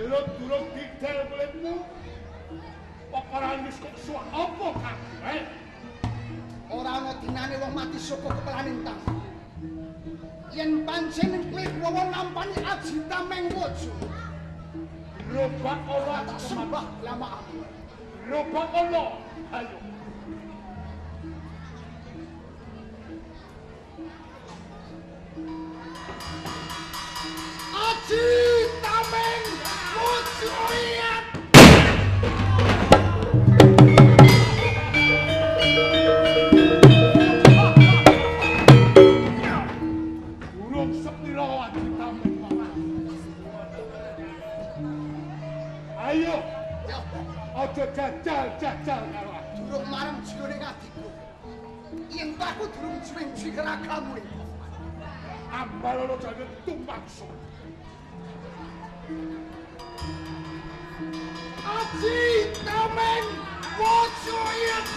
Durung didel kulitmu. Pokoran wis kok suwak apa kabeh? Ora ana dinane wong mati saka kepelaning tang. Yen pancen kowe wawa nampani Aji Tameng Wojo. Robak ora tak sembah lama. Robak ana. Ayo. Aji Tameng Wojo iyat. Durung sepira Aji Tameng. Ayo. Aja jajal karo aku. Durung marem jiyone adikku. Yen aku durung cuwing keragamu. Ambal ora jane tumpakso. Aji Tameng Wojo iyat.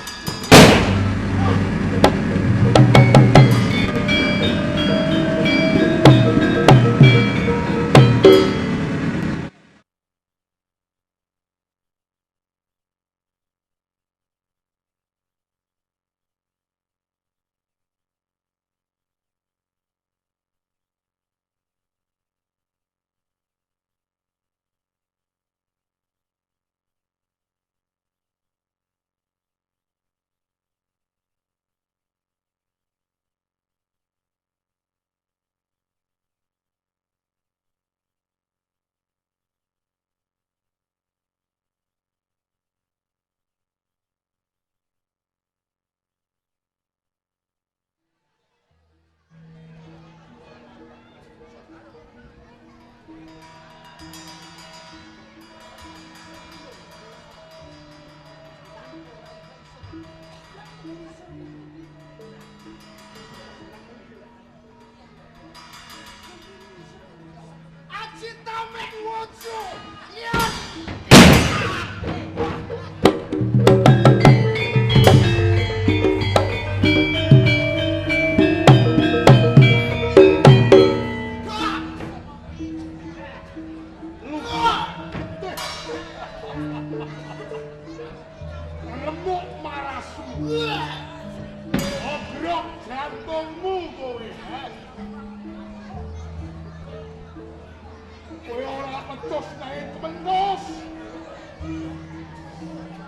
Aji Tameng Wojo iyat. Remuk marasmu. Ogrok jantungmu kowe. Kowe ora pecus nanging kementos.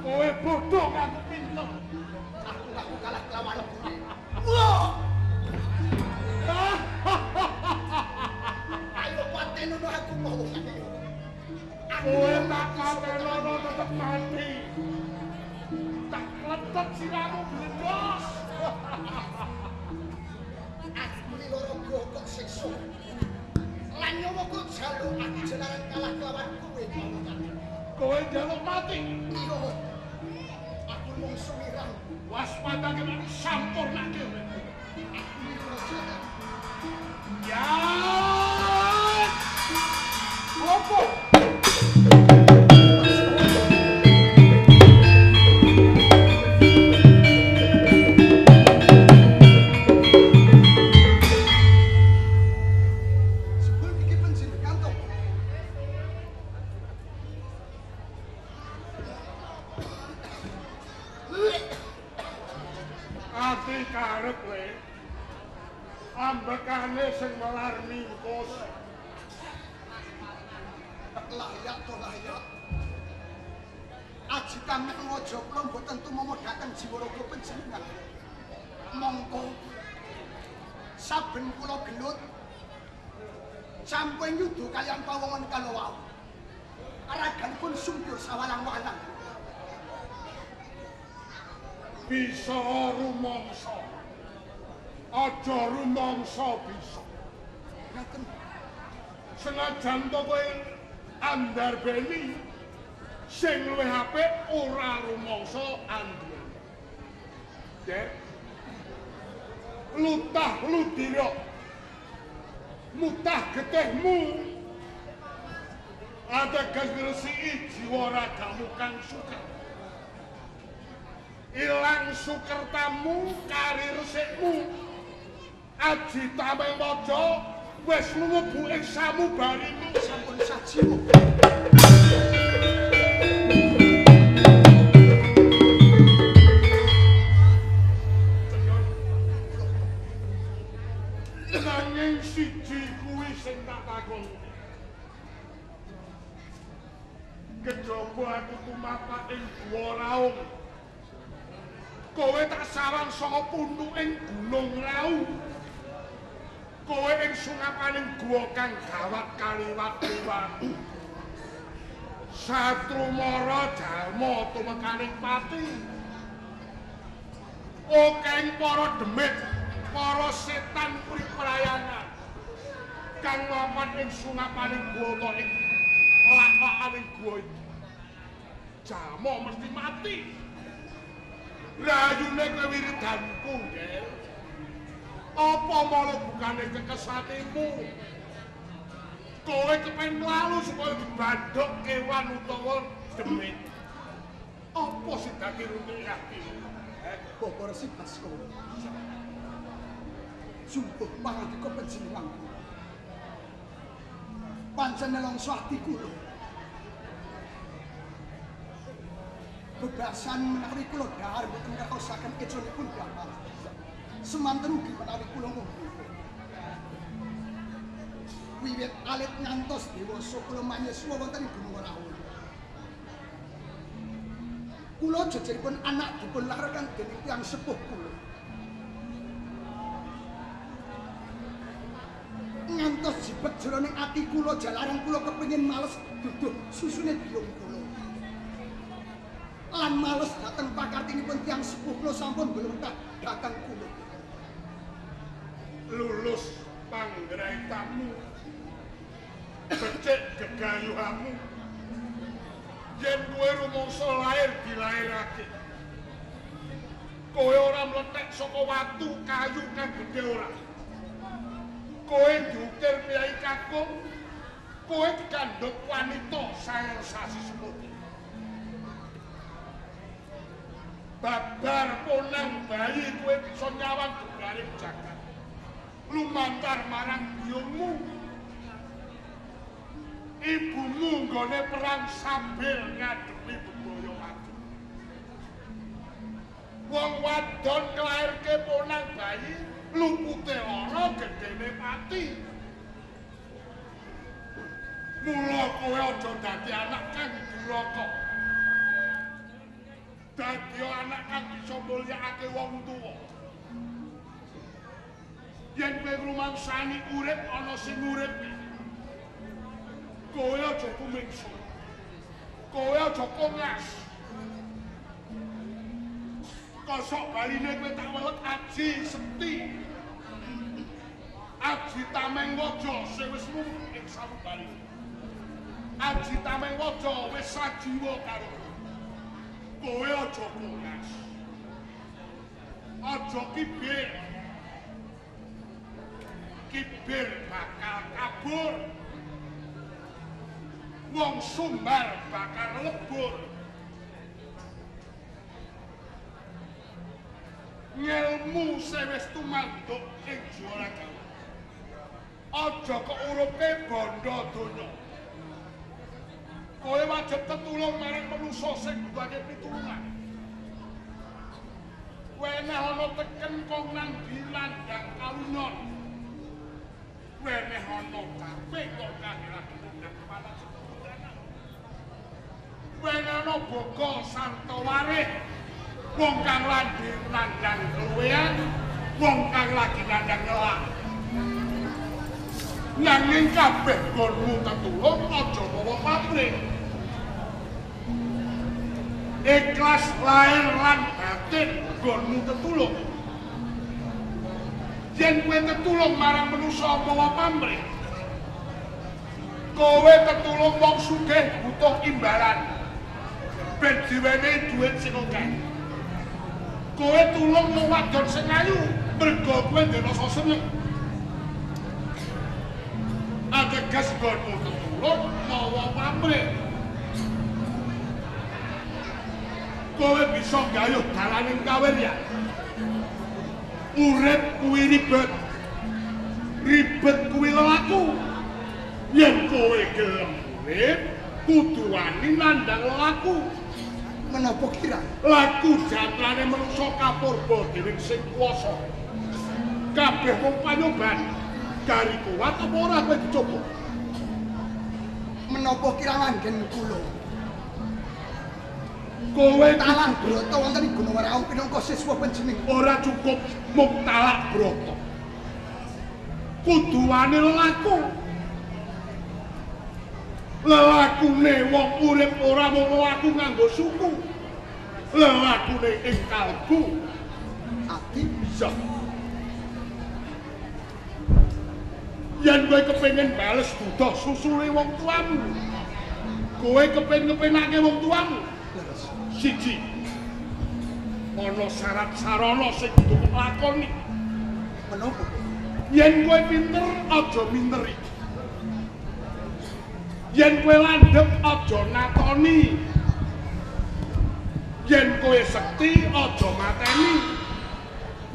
Kowe bodoh nganti pinter. Aku kalah kelawan lembu. Ayo pateni aku mau. Kowe tak katenono tetep mati. Tak kletet siramu blendos. Aku li loro kok siksa. Lan nyawaku jaluk aku jenengan kalah kelawan kowe. Kowe njaluk mati. Iya. Aku mung sumirang. Waspada kena sampurnake. Aku li loro jalan. Ya. Opo? Ati karep le. Ambekane sing melar mingkus. Layak to layak. Aji Tameng Wojo kula mboten tumamodhaken Jiwaraga panjenengan. Mongko saben kula gelut sampun nyuda kaliyan pawongan kalawau. Araganipun sumpur sawalang-walang. Bisa rumangsa. Aja rumangsa bisa. Ngaten. Senajan to kowe andar beni sing luwih apik ora rumangsa andher. Dek. Lutah ludira. Mutah getihmu. Ateges ngresiki jiwa ragamu kang suka. Ilang sukertamu kari resikmu. Aji Tameng Wojo wis mlebu ing samubarimu. Sampun sajimu. Nanging siji kuwi sing tak takon. Kejaba aku tumapak ing Guwa Raung. Kowe tak sarang saka puntuking Gunung Raung. Kowe ing sungapaning guwa kang gawat kaliwat-liwat. Satru Mara jalma tumekaning pati. Okeng para demit, para setan priprayangan kang mapan ing sungapaning guwa utawa ing lak-lakaning guwa iki. Jalma mesti mati. Rayune kowe wiridanku, Ngel. Apa malah bukane kekesatimu? Kowe kepen mlalu supaya dibandhok kewan utawa demit. Apa sing dadi runtuh atimu? Bapak Resi Baskara. Sumpah pangandika panjenenganku. Pancen nelongso ati kula. Bebasan menawi kula dhahar boten ngertosaken econipun Bapak. Semanten ugi menawi kula ngombe. Wiwit alit ngantos dewasa kula manyiswa wonten ing Gunung Raung. Kula jejeripun anak dipun lairaken dening tiyang sepuh kula. Ngantos jibet jroning ati kula jalaran kula kepengin males duduh susune biyung kula. Lan males dhateng pakartinipun tiyang sepuh kula sampun mblentah dhateng kula. Lulus panggraitamu. Becik gegayuhanmu. Yen kowe rumangsa lair dilairake. Kowe ora mlethek saka watu kayu kang gedhe ora. Kowe diukir piyai kakung. Kowe dikandhut wanita saeng sasi semut. Babar ponang bayi kowe bisa nyawang gegaring jagat. Lumantar marang biyungmu. Ibumu nggone perang sambil ngadepi bebaya mati. Wong wadon nglairke ponang bayi, lupute ora gedene mati. Mula kowe aja dadi anak kang duraka. Dadi anak kang bisa mulyakake wong tuwa. Yen kowe rumangsani urip ana sing urip. Kowe aja kumingsu. Kowe aja kongas. Kosok baline kowe tak welet aji sekti. Aji Tameng Waja sing wis mumpuh ing sabubari. Aji Tameng Waja wis sajiwa karo kowe aja kongas. Aja kibir. Kibir bakal kabur. Wong Sumbar bakal lebur. Ngelmu sewis tumanduk ing Jwaragawa. Aja keurupe bondo donya. Kowe wajib tetulung marang manungsa sing butuhake pitulungan. Weneh ana teken kong nang dilandang kalunon. Weneh ana kabeh kok kangelake nang kepala. Wenana boga sarta warih wong kang nandhang keluwean, wong kang lagi nandhang nyelak. Nanging kabeh gonmu tetulung aja mawa pamrih. Ikhlas lair lan batin gonmu tetulung. Yen kowe tetulung marang manungsa mawa pamrih, kowe tetulung wong sugih butuh imbalan. Ben diwenehi dhuwit sing akeh. Kowe tulung wong wadon sing ayu mergo kowe ndek rasa seneng. Ateges gonmu tetulung mawa pamrih. Kowe bisa gayuh dalaning kawiryan. Urip kuwi ribet. Ribet kuwi lelaku. Yen kowe gelem urip, kudu wani nandhang laku. Menapa kirang? Laku jantrane manungsa kapurba dening sing kuwasa. Kabeh wong panyoban gari kuat apa ora kowe dicoba? Menapa kirang anggen kula? Kowe talak brata wonten ing Gunung Raung pinangka siswa panjenengan. Ora cukup mung talak brata. Kudu wani laku. Lelakune wong urip ora mung laku nganggo suku. Lelakune ing kalbu. Ati bisa. Yen kowe kepengin bales duduh susule wong tuamu. Kowe kepengin-kepenake wong tuamu. Siji. Ana syarat sarana sing kudu lakoni. Menapa? Yen kowe pinter aja minteri. Yen kowe landhep aja natoni. Yen kowe sekti aja mateni.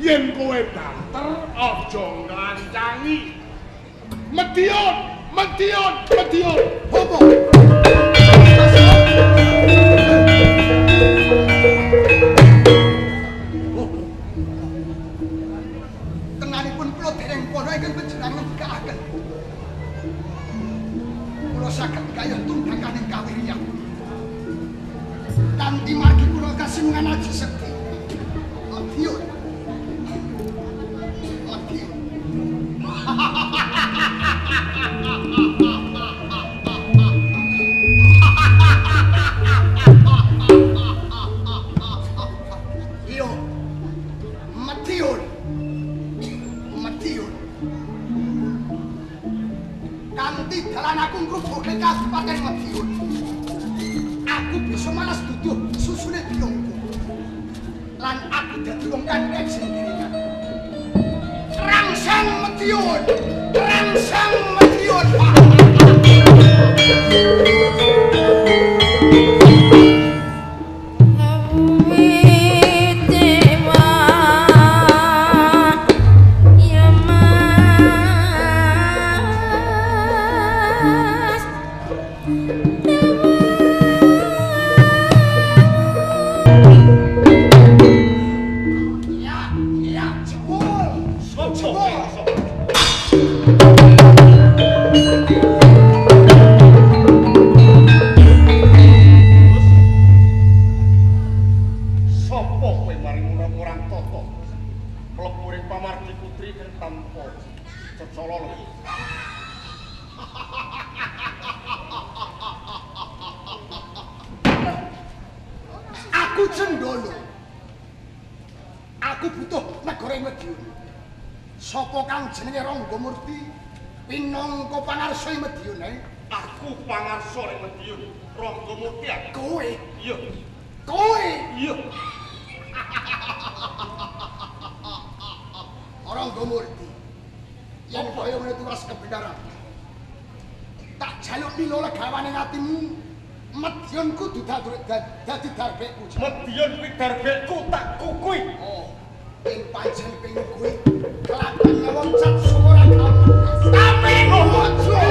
Yen kowe banter aja nglancangi. Medion, medion, medion. Apa? Tenanipun kula dereng padha ingkang panjenengan dikaaken. Kula saged gayuh tundhakaning kawiryan. Kanthi margi kula kasinungan aji sekti. Medion. Medion. Iyo, Matiun, Matiun. Kanthi dalan aku ngrubuhke Kabupaten Madiun. Aku bisa malas duduh susune biungku. Lan aku dadi wong kang sendirian. Rangsang Madiun, rangsang Madiun. Aku Cendolo. Aku butuh negara ing Madiun. Sapa kang jenenge Ranggomurti pinangka pangarsa ing Madiun ae? Aku pangarsa ing Madiun. Ranggomurti aku. Kowe? Iya. Kowe? Iya. Ranggomurti. Yen kaya ngene tuwas kebenaran. Tak jaluk mila legawane atimu. Madiun kudu dadi darbekku. Madiun kuwi darbekku tak kukui. Oh, ing pancen pengen kuwi kelakuan wong cat ora kamu. Tapi ojo.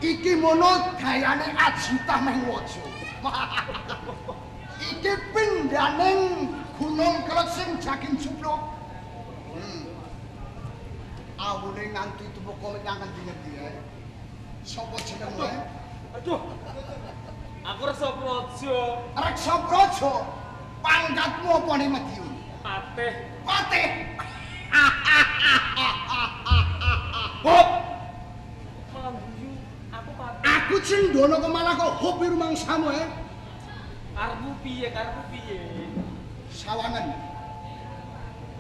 Iki mono gayane Ajita Mengwaja. Iki pindaning Gunung Kelet sing Jaging Jublok. Awune nganti tupuka menyang ngendi-endi ae. Sapa jenengmu? Aduh. Aku Reksapraja. Reksapraja. Pangkatmu apa ning Madiun? Patih. Patih. Hop. Malah guyu. Aku patih. Aku Cendana kok malah kok hobi rumangsamu Karepmu piye? Sawangen.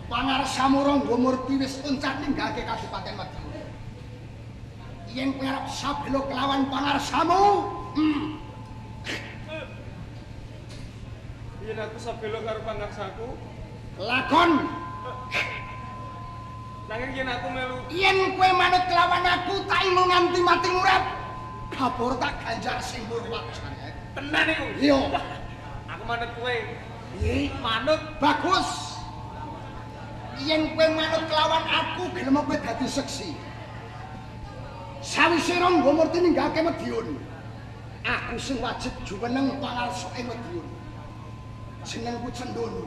Pangarsamu Ranggomurti wis uncak ninggalke Kabupaten Madiun. Yen kowe arep sabelo kelawan pangarsamu, Yen aku sabelo karo pangarsaku, lakon. nanging yen aku melu Yen kowe manut kelawan aku tak ilmu nganti mati ngurep. Gapur tak ganjar sing purwaksana. tenan iku. Iya. Aku manut kowe. Piye? Manut Bagus. Yen kowe manut kelawan aku gelem kowe dadi seksi. Sawise Rangga Murti ninggake Medyun, aku sing wajib jumeneng pangarsoke Medyun. Jenengku Cendana.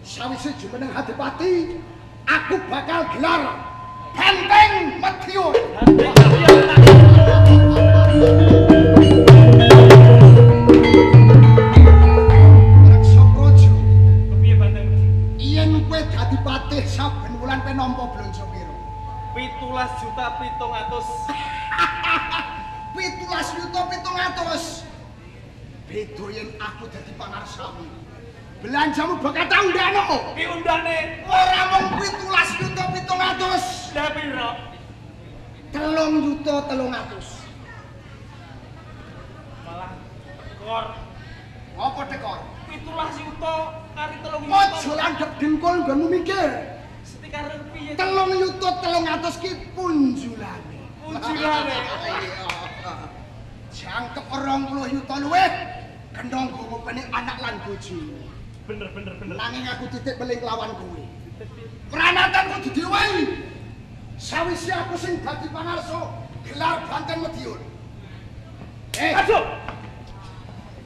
Sawise jumeneng Hadipati, aku bakal gelar Benteng Medyun. Reksa Praja. kepiye Banteng? Yen kowe dadi patih saben wulan kowe nampa blanja pira? 17.700.000. 17.700.000. Beda yen aku dadi pangarsamu. Belanjamu bakal tak undano. Diundane Ora mung 17.700.000. lah pira? 3.300.000. Malah kor Apa tekor? 17 yuta kari 3 yuta. Ojo landhep dengkul nggonmu mikir. Setikar piye? 3.300.000 ki punjulane. Punjulane. Jangkep 20 yuta luwih. Gendong gowo pening anak lan bojo. Bener. Nanging aku titik beling lawan kowe. Pranatan kudu diwehi. Sawise aku sing dadi pangarsa gelar Banteng Medyun. Aduh.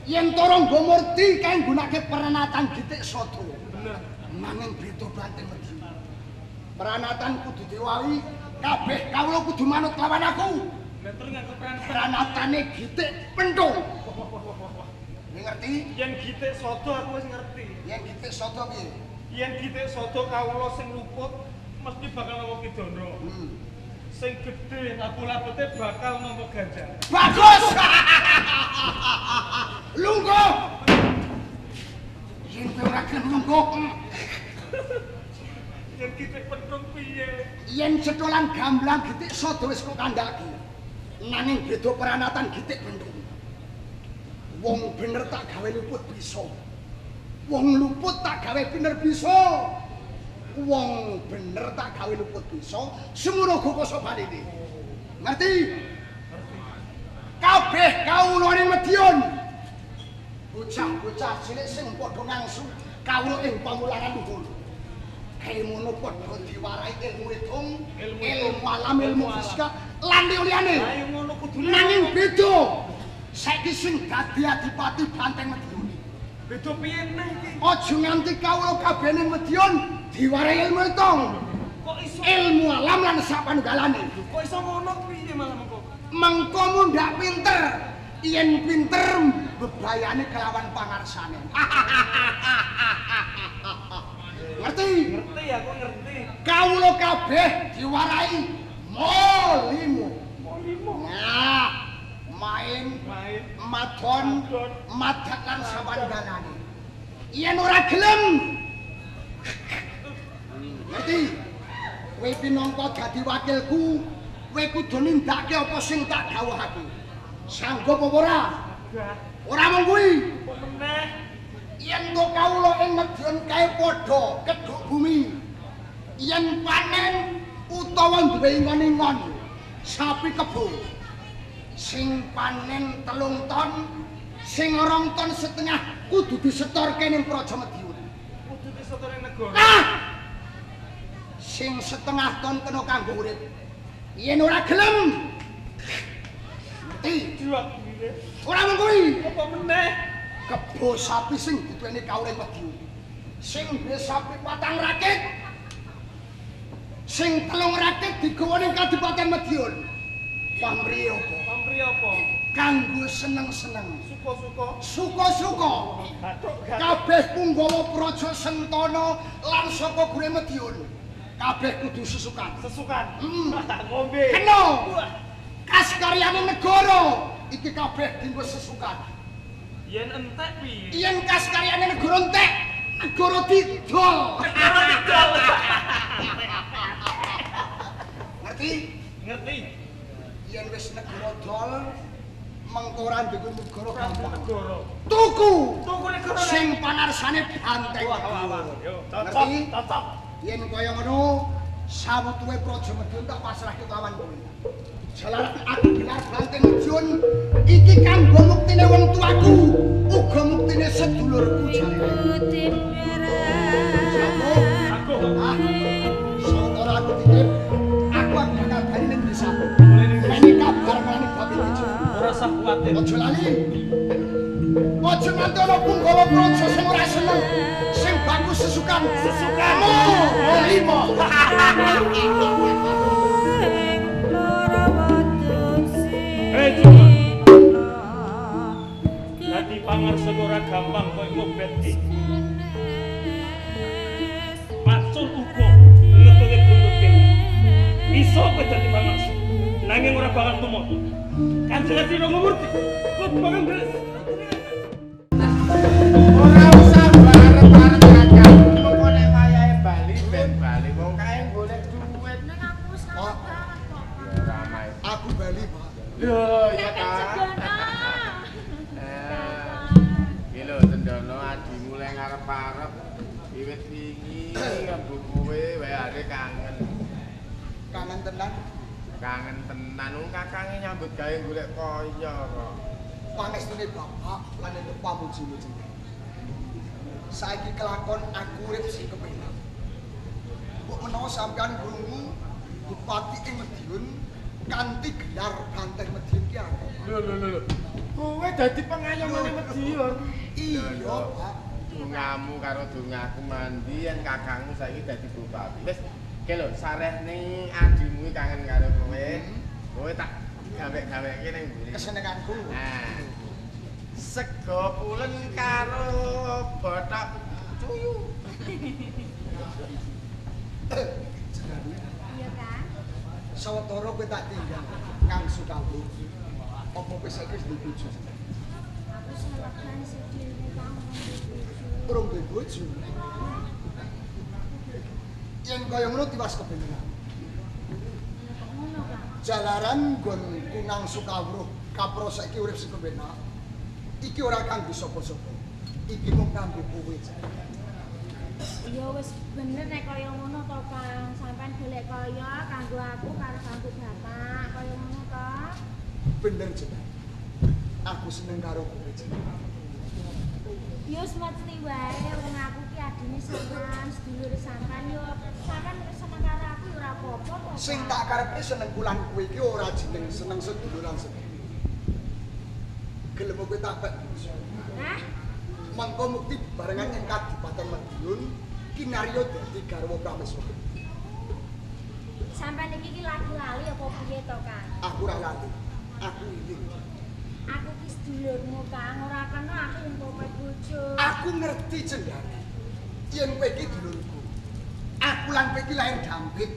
Yen Rangga Murti kae nggunakake pranatan gitik sada. Bener. Nanging beda Banteng Medyun. Pranatan kudu diwehi, kabeh kawula kudu manut lawan aku. Lah terus nganggo Pranatane gitik penthung. Ngerti? yen gitik sodo aku wis ngerti. Yen gitik sada piye? Yen gitik sodo kawula sing luput mesti bakal nampa Kidana. Sing gedhe labu-labute bakal nampa Ganjar. Bagus. Lungguh. Yen kowe ora gelem lungguh, Yen gitik penthung piye? yen cetholan gamblang gitik sada wis kok kandhake. Nanging beda pranatan gitik penthung. Wong bener tak gawe luput bisa. Wong luput tak gawe bener bisa. Wong bener tak gawe luput bisa. Semono uga sobanene. Ngerti? Kabeh kawula ning Medyun. Bocah-bocah cilik sing padha ngangsu kawula ing pamulangan luhur. Ilmu padha diwarai ilmu hitung, ilmu alam, ilmu fisika lan liyane. Ayo ngono kudune. Nanging beda. Saiki sing dadi adipati Banteng Medyun. Beda piye neh iki? Aja nganti kawula kabeh ning Medyun diwarai ilmu hitung, Kok iso ilmu alam lan sapanunggalane. kok iso ngono piye malah mengko? Mengko mundak pinter. Yen pinter bebayane kelawan pangarsane. Ngerti? Ngerti aku ngerti. Kawula kabeh diwarai molimo. Nah, main, madon, madak lan sapanunggalane. Yen ora gelem. Ngerti? Kowe pinangka dadi wakilku, kowe kudu nindakake apa sing tak dawuhake. Sanggup apa ora? Ora mung kuwi. Kok meneh? Yen to kawula ing Medyun kae padha kedhuk bumi. Yen panen utawa duwe ingon-ingon sapi kebo. Sing panen 3 ton, sing 2 ton setengah kudu disetorke ning Praja Medyun. Kudu disetor ning negara. Ah! Sing setengah ton kena kanggo urip. Yen ora gelem ngerti? Jiwat piye? Ora mung kuwi. Apa meneh? Kebo sapi sing diduweni kawuling Medyun. Sing duwe sapi 4 rakit. Sing 3 rakit digawa ning Kadipaten Medyun. Pamrih apa? Pamrih apa? Kanggo seneng-seneng. Suka-suka. Suka-suka. Gathuk-gathuk. Kabeh punggawa Praja Sentana lan saka gure Medyun. Kabeh kudu sesukan. Sesukan. Ngombe. Kena. Kaskaryane negara iki kabeh dienggo sesukan. Yen entek piye? Yen kaskaryane negara entek, negara didol. Ngerti? Ngerti? Yen wis negara dol, mengko ora duwe negara gampang. Negara. Tuku. Tuku negara sing pangarsane banteng. Yo, cocok. Yen kaya ngono, sawutuwe Praja Medun tak pasrahke lawan kowe. Jalaran aku gelar banteng Medun iki kanggo muktine wong tuaku, uga muktine sedulurku jarene. Aku. Saudara aku titip, aku bakal bali ning desaku. Ini kabar mengenai babi itu. Ora usah kuwatir. Ojo lali. Ojo nganti ana punggawa praja sing ora seneng, sing bagus sesukan. Sesukanmu. Limo. Cuma. Dadi pangarsa ora gampang koyo ngobet iki. Pacul uga ngetune buntut dhewe. Iso kowe dadi pangarsa. Nanging ora bakal tumoto. Kanjeng Ati ora ngerti. Kok bakal beres. Ora usah bareng-bareng kakak. Mengko nek wayahe bali ben bali wong kae golek duit. Nek aku wis Pak. banget kok. Ya ramai. Aku bali, Pak. Lho, ya ta. Cedono. Iki lho Sendono adi mulai ngarep-arep wiwit wingi ngembu kowe wae are kangen. Kangen tenan. Kangen tenan wong kakange nyambut gawe golek kaya kok. Pangestune Bapak lan entuk pamuji-muji. Saiki kelakon aku urip sing kepenak. Mbok menawa sampean krungu Bupati ing Madiun kanthi gelar Banteng Madiun ki aku. Lho. Kowe dadi pengayomane Madiun. Iya, Pak. Dongamu karo dongaku mandi yen kakangmu saiki dadi bupati. Wis, ke lho sarehne adimu kangen karo kowe. Kowe tak gawe-gaweke ning mburi. Kesenenganku. Nah. Sego pulen karo bothok cuyu. Iya kan? Sawetara kowe tak tinggal kang Sukawu. Apa kowe saiki wis duwe bojo? Aku selekan sedene kamu. Urung duwe bojo. Yen kaya ngono tiwas kebeneran. Ngono kan? Jalaran nggonku nang Sukawruh kapro saiki urip sing kepenak. Iki ora kanggo sapa-sapa. Iki mung kanggo kowe. Ya wis bener nek kaya ngono to, Kang. Sampeyan golek kaya kanggo aku karo kanggo Bapak. Kaya ngono to. Bener jeneng. Aku seneng karo kowe jeneng. Ya wis mesti wae wong aku ki adine sampean, sedulure sampean yo sampean seneng karo aku ya ora apa-apa to. Sing tak karepe seneng kulan kowe iki ora jeneng seneng seduluran sedulur. Gelem kowe tak pek. Hah? Mangko mukti barengan ing Kadipaten Madiun kinarya dadi garwa Prameswara. Sampeyan iki lagi lali apa piye to, Kang? Aku ora lali. Aku iki. Aku ki sedulurmu, Kang. Ora kena aku yang kowe bojo. Aku ngerti jendane. Yen kowe iki dulurku. Aku lan kowe iki lair dampit.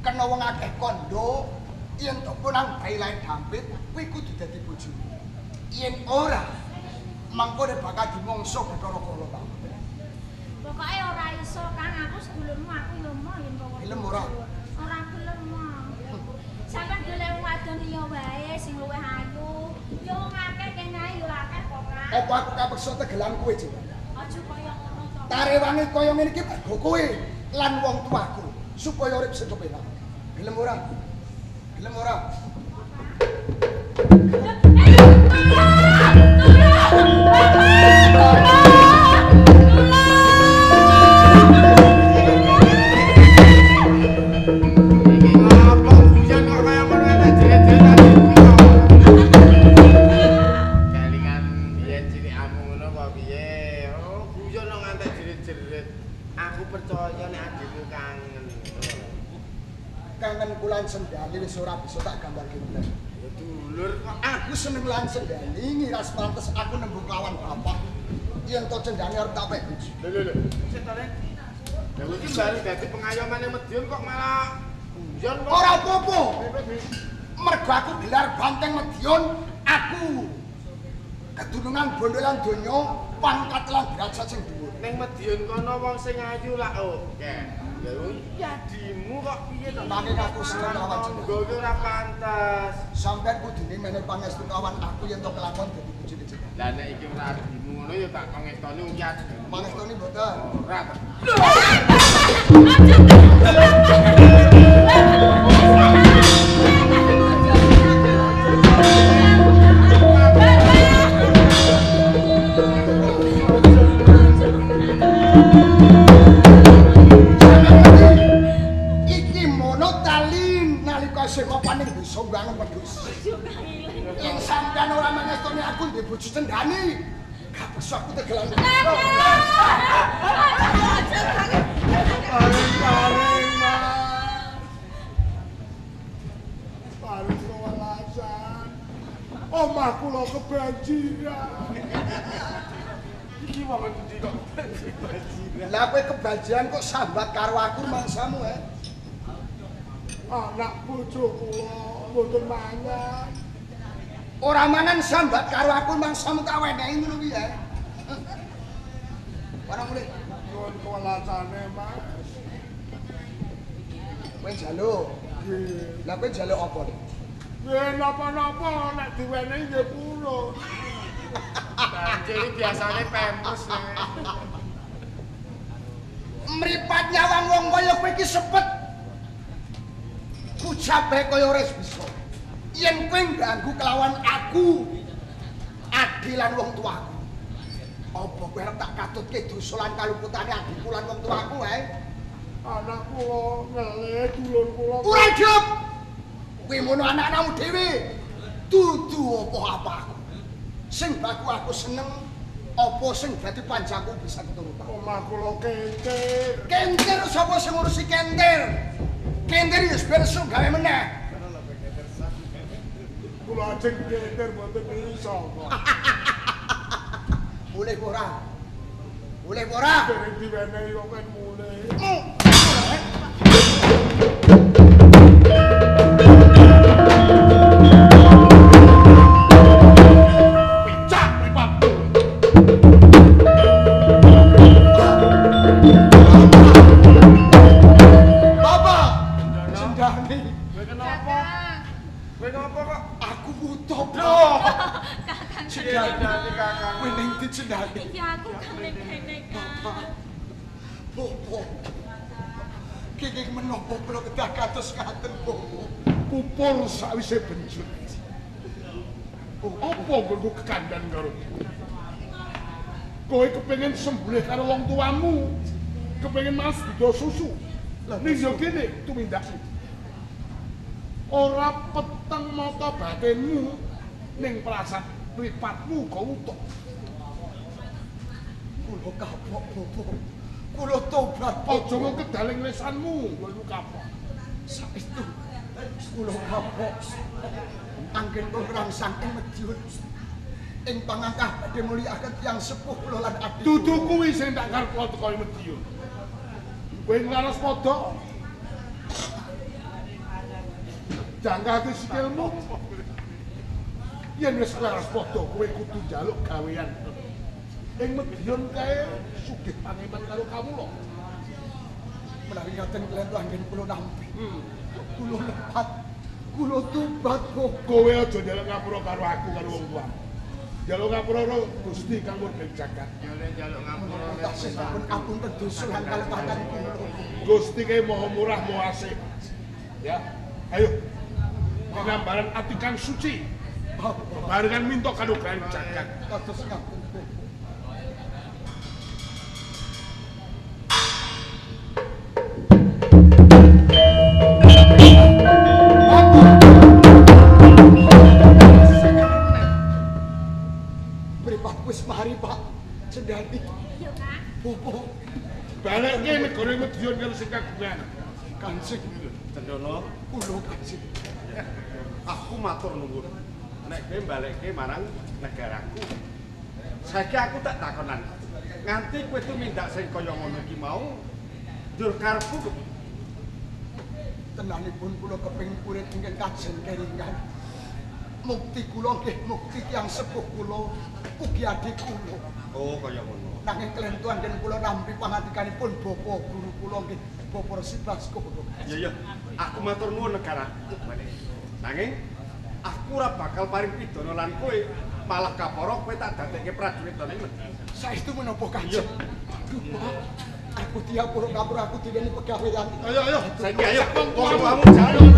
Kena wong akeh kandha, yen topo nang bae lair dampit, kowe kudu dadi bojoku. Yen ora, mangko nek bakal dimongso Bathara Kala ta. Pokoke ora iso, Kang. Aku sedulurmu, aku yo mau yen kowe. Gelem ora? Ora gelem mau. Sampeyan golek wong wadon liya wae sing luwih ayu. Yo wong akeh kene yo akeh kok, Kang. Apa aku kapeksa tegelan kowe jeneng? Aja kaya ngono to. Tarewange kaya ngene iki mergo kowe lan wong tuaku supaya urip sing kepenak. Gelem ora? Gelem ora? Iki ngopo hujan kok kaya ngono entek jerit-jerit ati kuwi. Kelingan biyen cilikamu ngono kok piye? Oh, hujan kok ngantek jerit-jerit. Aku percaya nek adikmu kangen. Kangen kulan sendali wis ora bisa tak gambarke meneh. Ya dulur kok. Aku seneng lan sendali ngiras pantes aku nembung lawan bapak. Yen to cendane arep tak pek bojo. Lho. Sik to, Nek. Lah iki baru dadi pengayomane Madiun kok malah hujan kok. Ora apa-apa. Mergo aku gelar Banteng Madiun, aku kedunungan bondo lan donya pangkat lan derajat sing dhuwur. Ning Madiun kono wong sing ayu lak oke. Ya iya dimu kok piye to? Nanging aku seneng lawan jeneng. Nggo ora pantes. Sampeyan kudune meneh pangestu kawan aku yen to kelakon dadi bojone jeneng. Lah nek iki ora adimu ngono ya tak ngestoni uyat. Mangestoni mboten. Ora ta. Iki mono tali nalika isih paning bisa bangun wedhus. Yen sampean ora mangestoni aku ndek bojo cendani. Kapes aku tegelan. Paring, Mas. Paring kewalasan. Omah kula kebanjiran. Iki wong endi kok kebanjiran? Lah kowe kebajian kok sambat karo aku mangsamu Anak bojo kula mboten mangan. Ora mangan sambat karo aku mangsamu tak wenehi ngono kuwi ya. Ora mulih. Nuwun kewalasane, Mas. Kowe njaluk. Lah kowe njaluk apa? Yen napa-napa nek diwenehi nggih purun. Banjir iki biasane pempes. Mripat nyawang wong kaya kowe iki sepet. Ucape kaya ora bisa. Yen kowe ganggu kelawan aku, Adi lan wong tuaku. Apa kowe arep tak katutke dosa lan kaluputane adikku lan wong tuaku ae? Anak kula ngelih dulur kula. Ora jawab. Kowe mono anak-anakmu dhewe. Dudu apa-apa aku. Sing baku aku seneng, apa sing dadi panjaku bisa keturutan. Omah kula kentir. Kentir sapa sing ngurusi kentir? Kentir wis besok gawe meneh. Kula ajeng kentir mboten iso kok. Boleh ora? Boleh ora? Dereng diwenehi kok kan mulih. Picak mripat. Bapak, cendani. Kowe kenapa? Kowe ngopo kok? Aku butuh. Loh. Kakang Cendani Kakang. Kowe ning ndi cendani? iki aku kene Kang. Bopo. Kiki menapa kula kedah kados ngaten, Bopo? Pupur sawise benjut. Apa nggo kekandan karo kowe kepengin sembelih karo wong tuamu, kepengin mas bida susu. Ning yo kene tumindak. Ora peteng mata batinmu ning prasat mripatmu kok utuk. Kula kapok, Bopo. Kula tobat, Aja nggo kedaling lisanmu, nggo kapok. Saestu kula kapok. Anggen rangsang ing Madiun. Ing pangangkah badhe mulyakaken tiyang sepuh kula lan adik. Dudu kuwi sing tak karepno teko Medion. Kowe nglaras padha. Janggake sikilmu. Yen wis nglaras padha kowe kudu njaluk gawean. Ing Medion kae sugih pangeman karo kawula. Menawi ngaten kula anggen kula nampi. Kula lepat. Kula tobat kok. Kowe aja njaluk ngapura karo aku karo wong tua. Njaluk ngapura karo Gusti kang murni jagat. Ya nek njaluk ngapura Tak sampun apunten dosa lan kalepatan kula. Gusti kae maha murah maha asih. Ya, ayo. Pengambaran ati kang suci. Barengan minta kanugrahan jagat. Kados ngapunten. Mripat wis mari, Pak. Cendani. Yo Kang. Bopo. Balekke negara Medion karo sing kagungan. Kanjeng Cendana, kula kanjeng. aku matur nuwun. Nek kowe balekke marang negaraku. Saiki aku tak takonan. Nganti kowe tumindak sing kaya ngono iki mau, njur karepku Tenanipun kula kepengin urip ingkang kajeng keringan. Mukti kula nggih mukti tiyang sepuh kula, ugi adik kula. oh kaya ngono. Nanging kelentuan den kula nampi pangandikanipun bapa guru kula nggih Bapa Resi Baskara. Ya aku matur nuwun negaraku. Nanging aku ora bakal paring pidana lan kowe malah kaporo kowe tak dadekke prajurit to ning. Saestu menapa Kanjeng? Aduh, Pak. Aku diapura-apura aku diweni pegawean. Ayo, saiki ayo. Wong tuamu jalan.